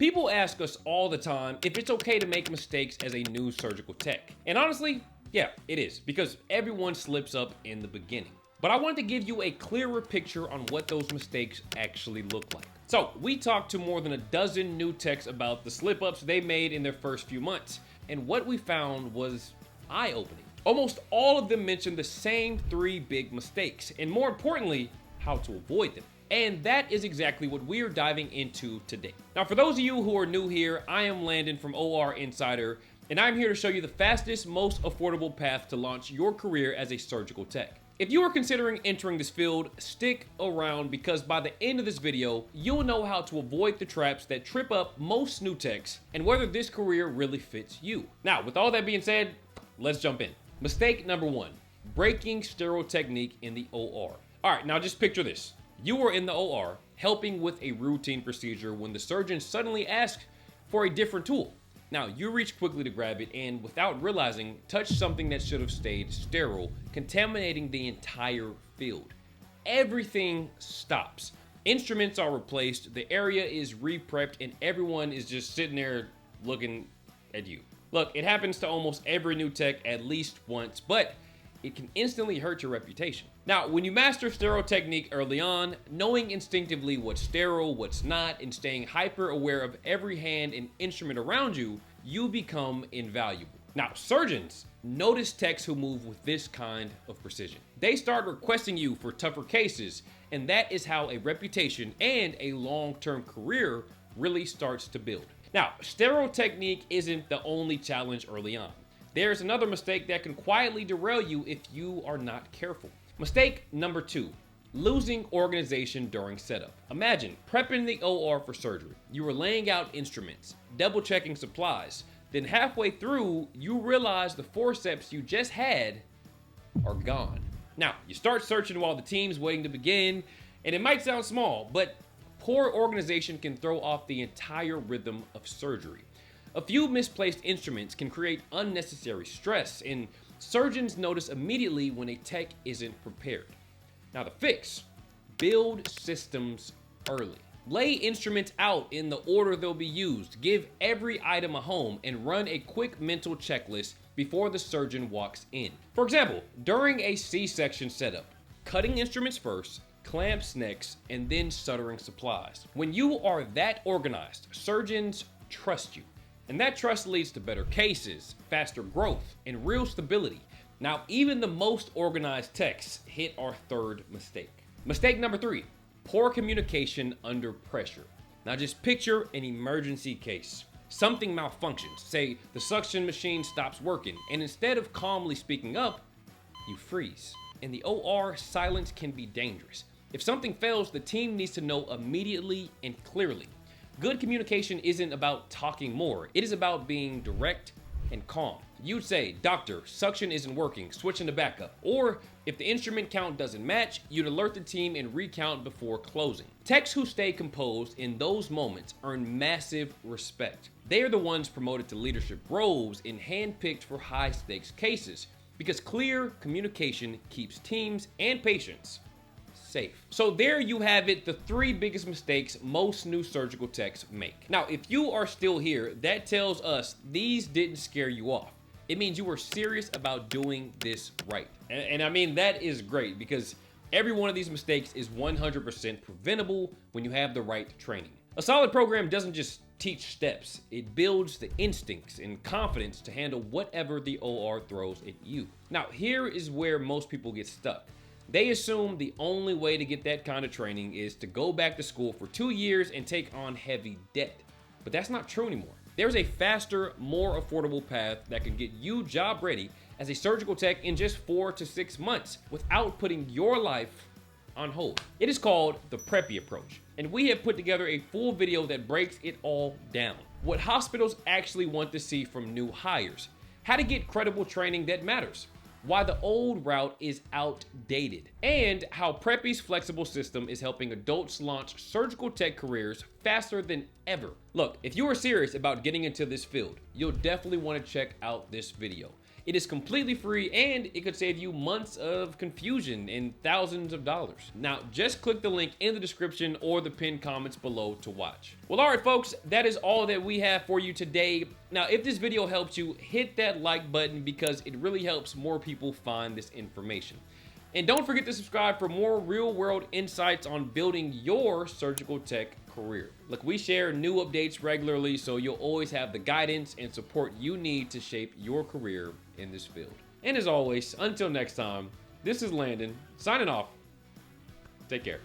People ask us all the time if it's okay to make mistakes as a new surgical tech. And honestly, yeah, it is, because everyone slips up in the beginning. But I wanted to give you a clearer picture on what those mistakes actually look like. So we talked to more than a dozen new techs about the slip-ups they made in their first few months, and what we found was eye-opening. Almost all of them mentioned the same 3 big mistakes, and more importantly, how to avoid them. And that is exactly what we are diving into today. Now, for those of you who are new here, I am Landon from OR Insider, and I'm here to show you the fastest, most affordable path to launch your career as a surgical tech. If you are considering entering this field, stick around, because by the end of this video, you'll know how to avoid the traps that trip up most new techs and whether this career really fits you. Now, with all that being said, let's jump in. Mistake number 1, breaking sterile technique in the OR. All right, now just picture this. You are in the OR helping with a routine procedure when the surgeon suddenly asks for a different tool. Now, you reach quickly to grab it and, without realizing, touch something that should have stayed sterile, contaminating the entire field. Everything stops. Instruments are replaced, the area is re-prepped, and everyone is just sitting there looking at you. Look, it happens to almost every new tech at least once, but it can instantly hurt your reputation. Now, when you master sterile technique early on, knowing instinctively what's sterile, what's not, and staying hyper aware of every hand and instrument around you, you become invaluable. Now, surgeons notice techs who move with this kind of precision. They start requesting you for tougher cases, and that is how a reputation and a long-term career really starts to build. Now, sterile technique isn't the only challenge early on. There's another mistake that can quietly derail you if you are not careful. Mistake number 2, losing organization during setup. Imagine prepping the OR for surgery. You were laying out instruments, double checking supplies. Then halfway through, you realize the forceps you just had are gone. Now, you start searching while the team's waiting to begin, and it might sound small, but poor organization can throw off the entire rhythm of surgery. A few misplaced instruments can create unnecessary stress, and surgeons notice immediately when a tech isn't prepared. Now, the fix: build systems early. Lay instruments out in the order they'll be used, give every item a home, and run a quick mental checklist before the surgeon walks in. For example, during a C-section setup, cutting instruments first, clamps next, and then soldering supplies. When you are that organized, surgeons trust you. And that trust leads to better cases, faster growth, and real stability. Now, even the most organized techs hit our 3rd mistake. Mistake number 3, poor communication under pressure. Now, just picture an emergency case. Something malfunctions. Say the suction machine stops working, and instead of calmly speaking up, you freeze. In the OR, silence can be dangerous. If something fails, the team needs to know immediately and clearly. Good communication isn't about talking more. It is about being direct and calm. You'd say, "Doctor, suction isn't working, switching to backup." Or if the instrument count doesn't match, you'd alert the team and recount before closing. Techs who stay composed in those moments earn massive respect. They are the ones promoted to leadership roles and handpicked for high-stakes cases, because clear communication keeps teams and patients safe. So there you have it, the 3 biggest mistakes most new surgical techs make. Now, if you are still here, that tells us these didn't scare you off. It means you were serious about doing this right. And I mean, that is great, because every one of these mistakes is 100% preventable when you have the right training. A solid program doesn't just teach steps, it builds the instincts and confidence to handle whatever the OR throws at you. Now, here is where most people get stuck. They assume the only way to get that kind of training is to go back to school for 2 years and take on heavy debt. But that's not true anymore. There's a faster, more affordable path that can get you job ready as a surgical tech in just 4 to 6 months without putting your life on hold. It is called the Preppy approach, and we have put together a full video that breaks it all down. What hospitals actually want to see from new hires, how to get credible training that matters, why the old route is outdated, and how Preppy's flexible system is helping adults launch surgical tech careers faster than ever. Look, if you are serious about getting into this field, you'll definitely want to check out this video. It is completely free and it could save you months of confusion and thousands of dollars. Now, just click the link in the description or the pinned comments below to watch. Well, all right, folks, that is all that we have for you today. Now, if this video helps you, hit that like button because it really helps more people find this information. And don't forget to subscribe for more real-world insights on building your surgical tech career. Look, we share new updates regularly, so you'll always have the guidance and support you need to shape your career in this field. And as always, until next time, this is Landon, signing off. Take care.